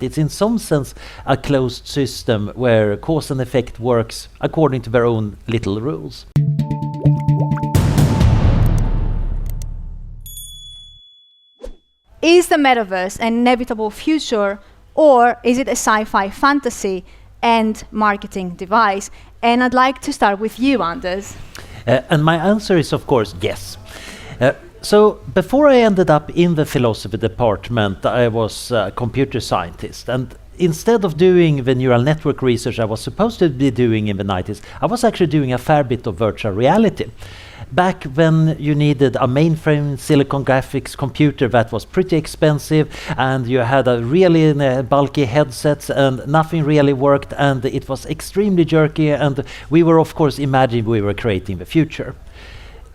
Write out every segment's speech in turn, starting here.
It's in some sense a closed system where cause and effect works according to their own little rules. Is the metaverse an inevitable future, or is it a sci-fi fantasy and marketing device? And I'd like to start with you, Anders. And my answer is, of course, yes. So before I ended up in the philosophy department, I was a computer scientist. And instead of doing the neural network research I was supposed to be doing in the 90s, I was actually doing a fair bit of virtual reality. Back when you needed a mainframe silicon graphics computer that was pretty expensive, and you had a really bulky headset and nothing really worked, and it was extremely jerky, and we were of course imagining we were creating the future.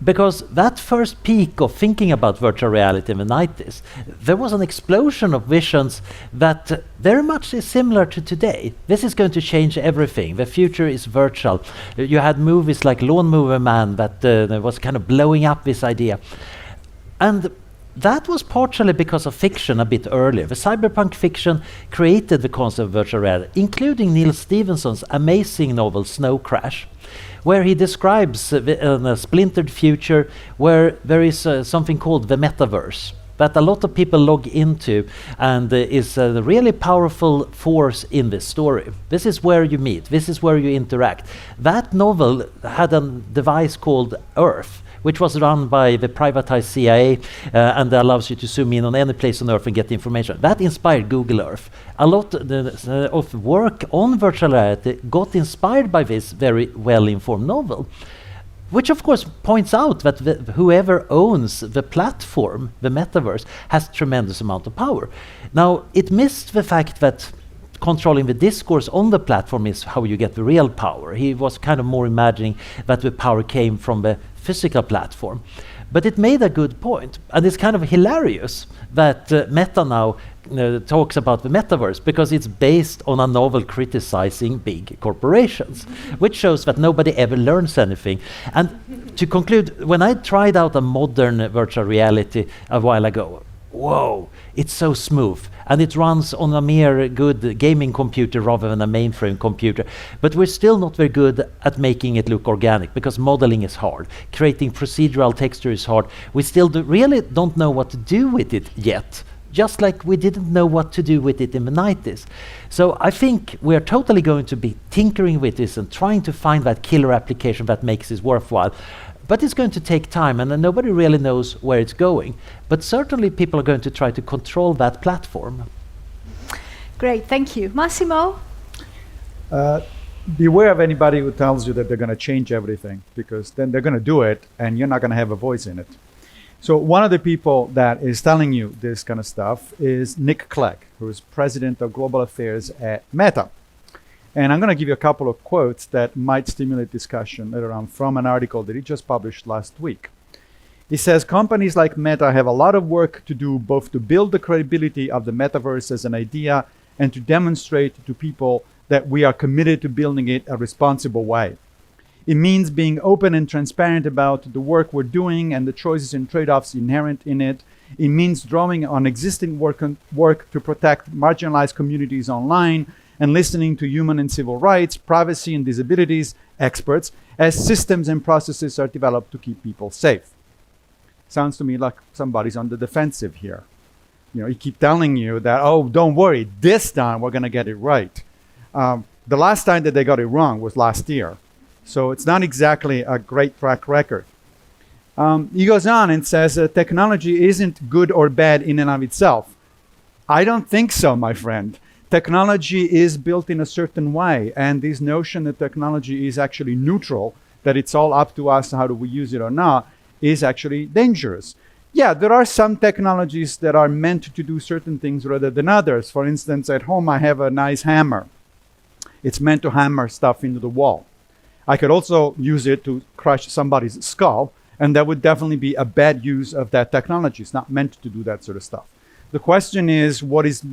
Because that first peak of thinking about virtual reality in the 90s, there was an explosion of visions that very much is similar to today. This is going to change everything. The future is virtual. You had movies like Lawn Mower Man that was kind of blowing up this idea. And that was partially because of fiction a bit earlier. The cyberpunk fiction created the concept of virtual reality, including Neil Stephenson's amazing novel Snow Crash, where he describes a splintered future where there is something called the metaverse that a lot of people log into, and is a really powerful force in this story. This is where you meet, this is where you interact. That novel had a device called Earth, which was run by the privatized CIA, and allows you to zoom in on any place on Earth and get information. That inspired Google Earth. A lot of work on virtual reality got inspired by this very well-informed novel, which of course points out that whoever owns the platform, the metaverse, has tremendous amount of power. Now, it missed the fact that controlling the discourse on the platform is how you get the real power. He was kind of more imagining that the power came from the physical platform. But it made a good point, and it's kind of hilarious that Meta now talks about the metaverse, because it's based on a novel criticizing big corporations, which shows that nobody ever learns anything. And to conclude, when I tried out a modern virtual reality a while ago, whoa, it's so smooth, and it runs on a mere good gaming computer rather than a mainframe computer. But we're still not very good at making it look organic, because modeling is hard. Creating procedural texture is hard. We still really don't know what to do with it yet, just like we didn't know what to do with it in the 90s. So I think we're totally going to be tinkering with this and trying to find that killer application that makes this worthwhile. But it's going to take time, and nobody really knows where it's going. But certainly people are going to try to control that platform. Great, thank you. Massimo? Beware of anybody who tells you that they're going to change everything, because then they're going to do it and you're not going to have a voice in it. So one of the people that is telling you this kind of stuff is Nick Clegg, who is president of global affairs at Meta. And I'm going to give you a couple of quotes that might stimulate discussion later on from an article that he just published last week. He says, companies like Meta have a lot of work to do, both to build the credibility of the metaverse as an idea and to demonstrate to people that we are committed to building it a responsible way. It means being open and transparent about the work we're doing and the choices and trade-offs inherent in it. It means drawing on existing work to protect marginalized communities online, and listening to human and civil rights, privacy and disabilities experts as systems and processes are developed to keep people safe. Sounds to me like somebody's on the defensive here. You know, he keep telling you that, oh, don't worry, this time we're gonna get it right. The last time that they got it wrong was last year. So it's not exactly a great track record. He goes on and says technology isn't good or bad in and of itself. I don't think so, my friend. Technology is built in a certain way, and this notion that technology is actually neutral, that it's all up to us how do we use it or not, is actually dangerous. Yeah, there are some technologies that are meant to do certain things rather than others. For instance, at home I have a nice hammer. It's meant to hammer stuff into the wall. I could also use it to crush somebody's skull, and that would definitely be a bad use of that technology. It's not meant to do that sort of stuff. The question is, what is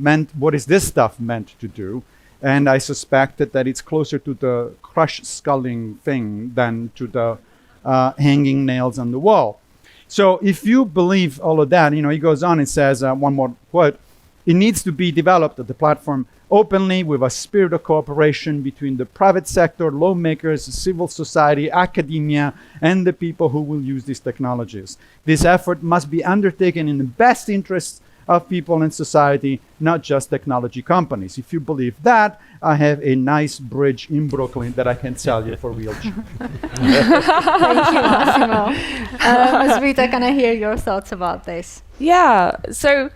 this stuff meant to do? And I suspect that it's closer to the crush sculling thing than to the hanging nails on the wall. So if you believe all of that, you know, he goes on and says, one more quote, It needs to be developed at the platform openly with a spirit of cooperation between the private sector, lawmakers, civil society, academia, and the people who will use these technologies. This effort must be undertaken in the best interests of people and society, not just technology companies. If you believe that, I have a nice bridge in Brooklyn that I can sell you for real cheap. Thank you, Massimo. Mazviita, can I hear your thoughts about this? Yeah, so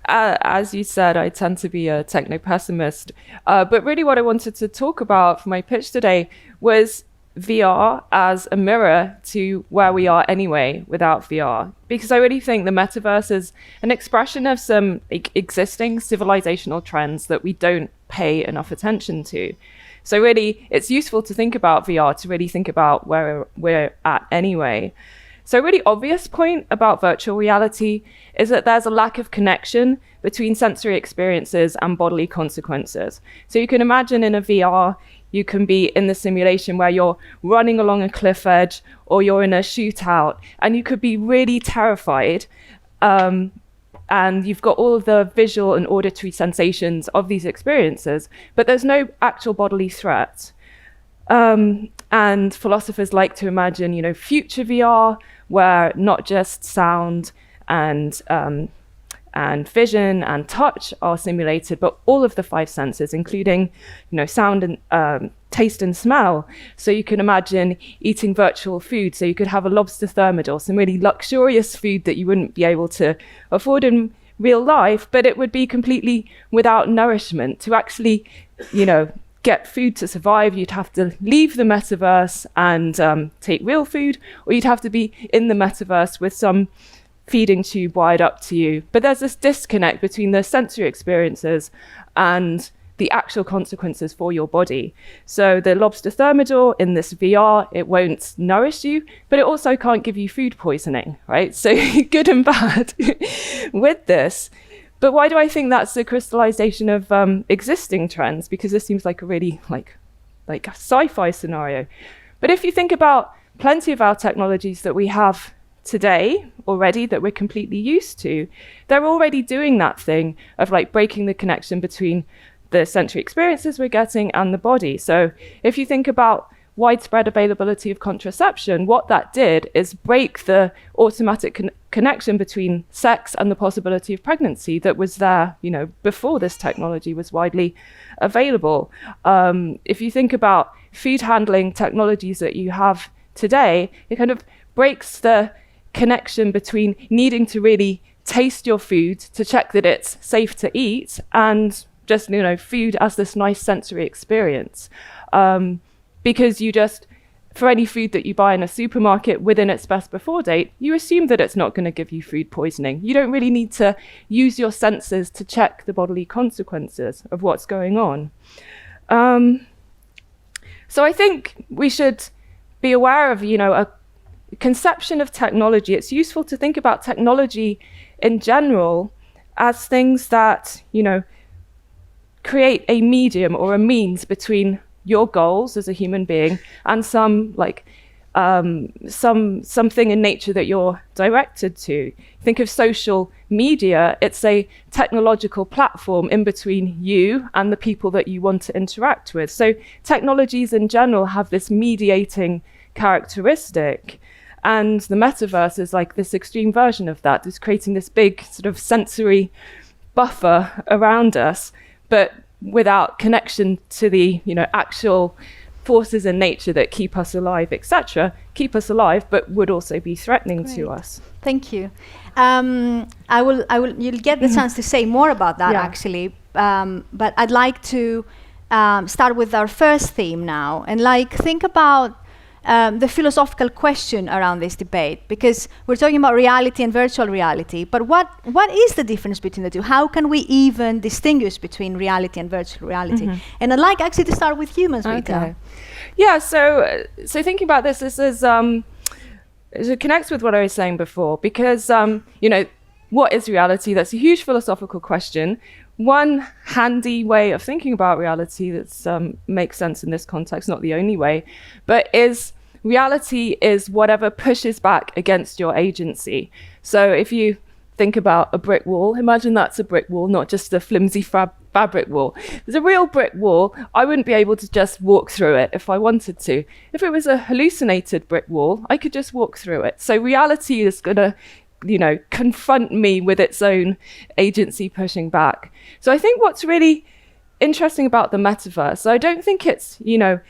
as you said, I tend to be a techno-pessimist, but really what I wanted to talk about for my pitch today was VR as a mirror to where we are anyway without VR, because I really think the metaverse is an expression of some existing civilizational trends that we don't pay enough attention to. So really, it's useful to think about VR to really think about where we're at anyway. So a really obvious point about virtual reality is that there's a lack of connection between sensory experiences and bodily consequences. So you can imagine in a VR, you can be in the simulation where you're running along a cliff edge or you're in a shootout and you could be really terrified, and you've got all of the visual and auditory sensations of these experiences, but there's no actual bodily threat. And philosophers like to imagine, future VR, where not just sound and vision and touch are simulated, but all of the five senses, including, sound and taste and smell. So you can imagine eating virtual food. So you could have a lobster thermidor, some really luxurious food that you wouldn't be able to afford in real life, but it would be completely without nourishment. To actually, get food to survive, you'd have to leave the metaverse and take real food, or you'd have to be in the metaverse with some feeding tube wired up to you. But there's this disconnect between the sensory experiences and the actual consequences for your body. So the lobster thermidor in this VR, it won't nourish you, but it also can't give you food poisoning, right? So good and bad with this. But why do I think that's the crystallization of existing trends? Because this seems like a really like a sci-fi scenario. But if you think about plenty of our technologies that we have today already that we're completely used to, they're already doing that thing of breaking the connection between the sensory experiences we're getting and the body. So if you think about widespread availability of contraception, what that did is break the automatic connection between sex and the possibility of pregnancy that was there, before this technology was widely available. If you think about food handling technologies that you have today, it kind of breaks the connection between needing to really taste your food to check that it's safe to eat and just, food as this nice sensory experience. Because you just, for any food that you buy in a supermarket within its best before date, you assume that it's not going to give you food poisoning. You don't really need to use your senses to check the bodily consequences of what's going on. So I think we should be aware of, a conception of technology. It's useful to think about technology in general as things that, create a medium or a means between your goals as a human being and something in nature that you're directed to. Think of social media. It's a technological platform in between you and the people that you want to interact with. So technologies in general have this mediating characteristic. And the metaverse is like this extreme version of that. It's creating this big sort of sensory buffer around us, but without connection to the actual forces in nature that keep us alive, etc. Keep us alive, but would also be threatening to us. Thank you. I will. You'll get the chance to say more about that actually. But I'd like to start with our first theme now, and think about the philosophical question around this debate, because we're talking about reality and virtual reality, but what is the difference between the two? How can we even distinguish between reality and virtual reality? And I'd like actually to start with you, Mazviita. Okay. Yeah, so thinking about this is it connects with what I was saying before, because what is reality? That's a huge philosophical question. One handy way of thinking about reality that makes sense in this context, not the only way, but is reality is whatever pushes back against your agency. So if you think about a brick wall. Imagine that's a brick wall, not just a flimsy fabric wall. There's a real brick wall. I wouldn't be able to just walk through it if I wanted to. If it was a hallucinated brick wall, I could just walk through it. So reality is going to, confront me with its own agency pushing back. So I think what's really interesting about the metaverse, I don't think it's, it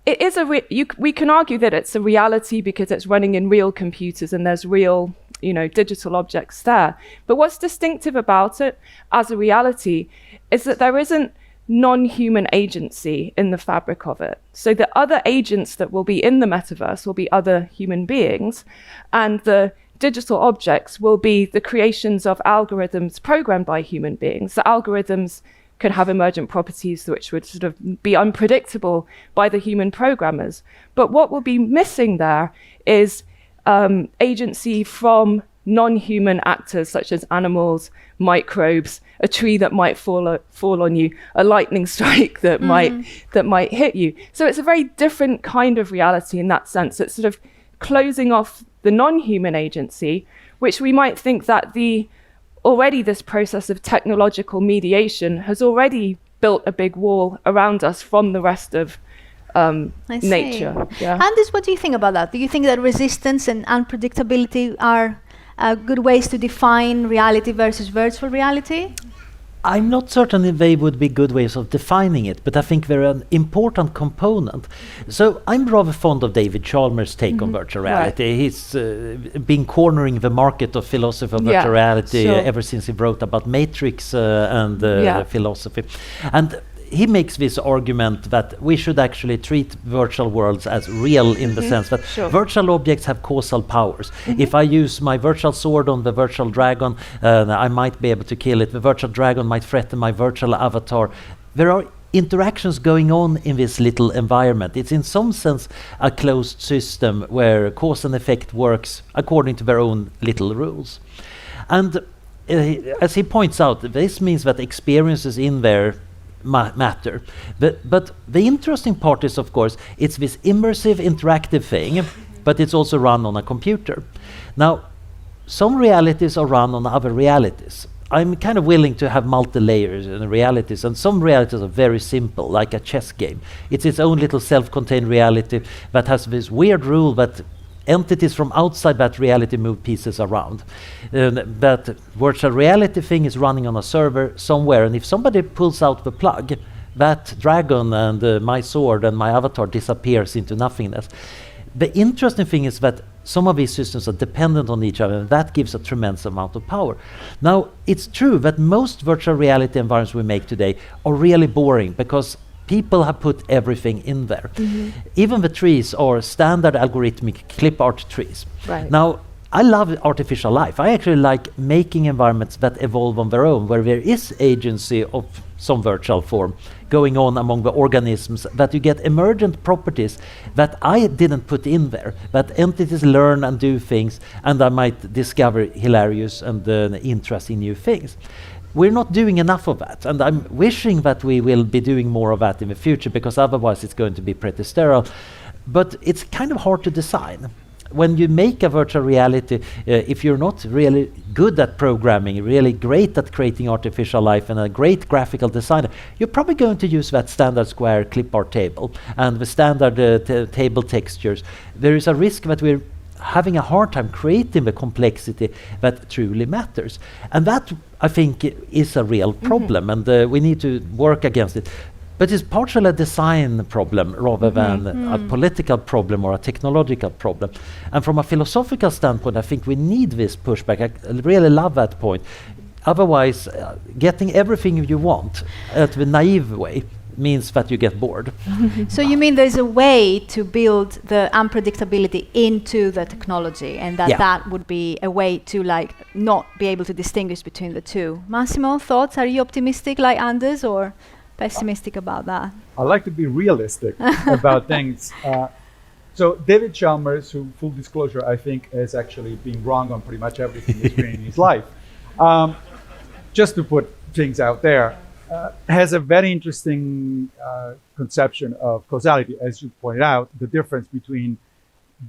is we can argue that it's a reality because it's running in real computers and there's real, digital objects there. But what's distinctive about it as a reality is that there isn't non-human agency in the fabric of it. So the other agents that will be in the metaverse will be other human beings, and the digital objects will be the creations of algorithms programmed by human beings. The algorithms could have emergent properties which would sort of be unpredictable by the human programmers. But what will be missing there is agency from non-human actors such as animals, microbes, a tree that might fall on you, a lightning strike that might hit you. So it's a very different kind of reality in that sense. It's sort of closing off the non-human agency, which we might think that already this process of technological mediation has already built a big wall around us from the rest of nature. Yeah. Anders, what do you think about that? Do you think that resistance and unpredictability are good ways to define reality versus virtual reality? I'm not certain if they would be good ways of defining it, but I think they're an important component. So I'm rather fond of David Chalmers' take on virtual reality. Right. He's been cornering the market of philosophy of virtual reality ever since he wrote about Matrix and philosophy. And he makes this argument that we should actually treat virtual worlds as real in the sense that virtual objects have causal powers. If I use my virtual sword on the virtual dragon, I might be able to kill it. The virtual dragon might threaten my virtual avatar. There are interactions going on in this little environment. It's in some sense a closed system where cause and effect works according to their own little rules. And as he points out, this means that experiences in there matter. But the interesting part is, of course, it's this immersive, interactive thing, but it's also run on a computer. Now, some realities are run on other realities. I'm kind of willing to have multi-layers in realities, and some realities are very simple, like a chess game. It's its own little self-contained reality that has this weird rule that entities from outside that reality move pieces around. That virtual reality thing is running on a server somewhere, and if somebody pulls out the plug, that dragon and my sword and my avatar disappears into nothingness. The interesting thing is that some of these systems are dependent on each other, and that gives a tremendous amount of power. Now, it's true that most virtual reality environments we make today are really boring because people have put everything in there. Even the trees are standard algorithmic clip art trees. Right. Now, I love artificial life. I actually like making environments that evolve on their own, where there is agency of some virtual form going on among the organisms, that you get emergent properties that I didn't put in there, that entities learn and do things, and I might discover hilarious and interesting new things. We're not doing enough of that, and I'm wishing that we will be doing more of that in the future, because otherwise it's going to be pretty sterile. But it's kind of hard to design. When you make a virtual reality, if you're not really good at programming, really great at creating artificial life, and a great graphical designer, you're probably going to use that standard square clip art table and the standard table textures. There is a risk that we're having a hard time creating the complexity that truly matters. And that, I think, is a real problem, and we need to work against it. But it's partially a design problem rather than a political problem or a technological problem. And from a philosophical standpoint, I think we need this pushback. I really love that point. Otherwise, getting everything you want at the naive way means that you get bored. So you mean there's a way to build the unpredictability into the technology, and that would be a way to not be able to distinguish between the two. Massimo, thoughts? Are you optimistic like Anders, or pessimistic about that? I like to be realistic about things. So David Chalmers, who, full disclosure, I think has actually been wrong on pretty much everything he's doing in his life. Just to put things out there, has a very interesting conception of causality. As you pointed out, the difference between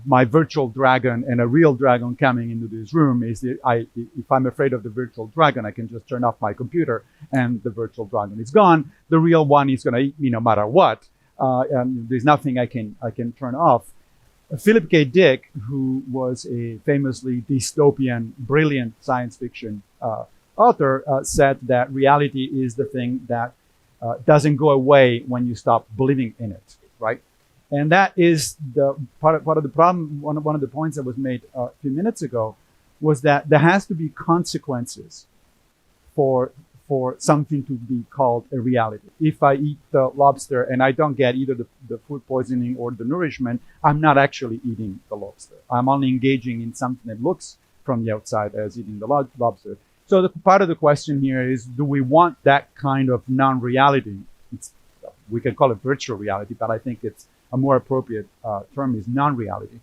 my virtual dragon and a real dragon coming into this room is if I'm afraid of the virtual dragon, I can just turn off my computer and the virtual dragon is gone. The real one is going to eat me no matter what. And there's nothing I can turn off. Philip K. Dick, who was a famously dystopian, brilliant science fiction author, said that reality is the thing that doesn't go away when you stop believing in it, right? And that is the part of the problem. One of the points that was made a few minutes ago was that there has to be consequences for something to be called a reality. If I eat the lobster and I don't get either the food poisoning or the nourishment, I'm not actually eating the lobster. I'm only engaging in something that looks from the outside as eating the lobster. So the part of the question here is, do we want that kind of non-reality? We can call it virtual reality, but I think it's a more appropriate term is non-reality.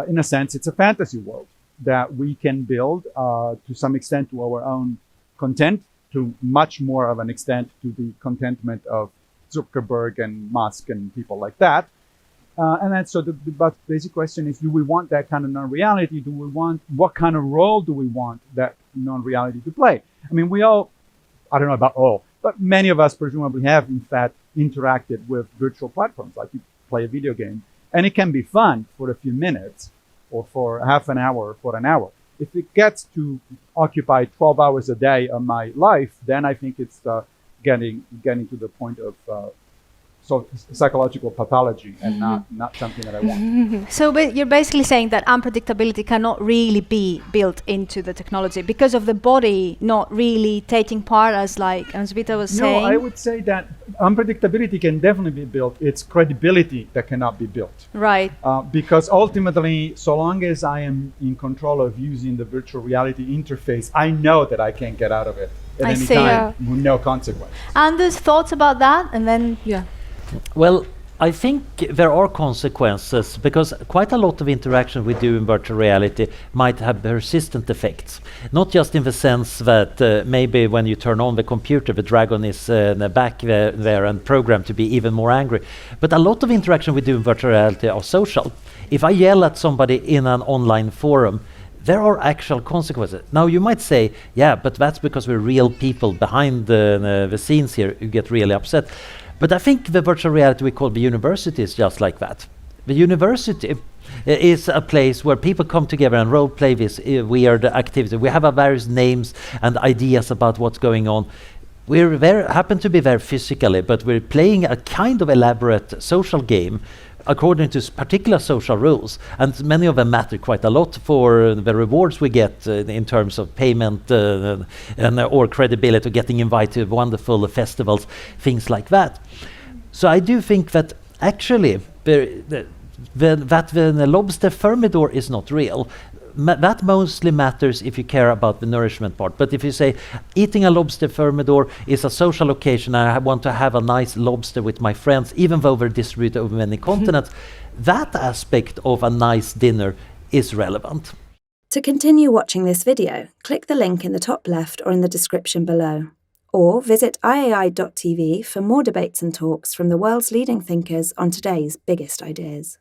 In a sense, it's a fantasy world that we can build to some extent to our own content, to much more of an extent to the contentment of Zuckerberg and Musk and people like that. And then so the basic question is, do we want that kind of non-reality? What kind of role do we want that non-reality to play? I mean, we all, I don't know about all, but many of us presumably have in fact interacted with virtual platforms, like you play a video game, and it can be fun for a few minutes or for half an hour or for an hour. If it gets to occupy 12 hours a day of my life, then I think it's getting to the point of psychological pathology and not something that I want. So you're basically saying that unpredictability cannot really be built into the technology because of the body not really taking part, as like Mazviita was saying? No, I would say that unpredictability can definitely be built. It's credibility that cannot be built. Right. Because ultimately, so long as I am in control of using the virtual reality interface, I know that I can get out of it at any time with no consequence. And there's thoughts about that? And then, Well, I think there are consequences because quite a lot of interaction we do in virtual reality might have persistent effects. Not just in the sense that maybe when you turn on the computer, the dragon is in the back there and programmed to be even more angry. But a lot of interaction we do in virtual reality are social. If I yell at somebody in an online forum, there are actual consequences. Now you might say, yeah, but that's because we're real people behind the scenes here who get really upset. But I think the virtual reality we call the university is just like that. The university is a place where people come together and role play this weird activity. We have various names and ideas about what's going on. We're happen to be there physically, but we're playing a kind of elaborate social game according to particular social rules, and many of them matter quite a lot for the rewards we get in terms of payment or credibility, getting invited to wonderful festivals, things like that. So I do think that actually the lobster thermidor is not real. That mostly matters if you care about the nourishment part. But if you say eating a lobster thermidor is a social occasion, I want to have a nice lobster with my friends, even though they're distributed over many continents, that aspect of a nice dinner is relevant. To continue watching this video, click the link in the top left or in the description below. Or visit iai.tv for more debates and talks from the world's leading thinkers on today's biggest ideas.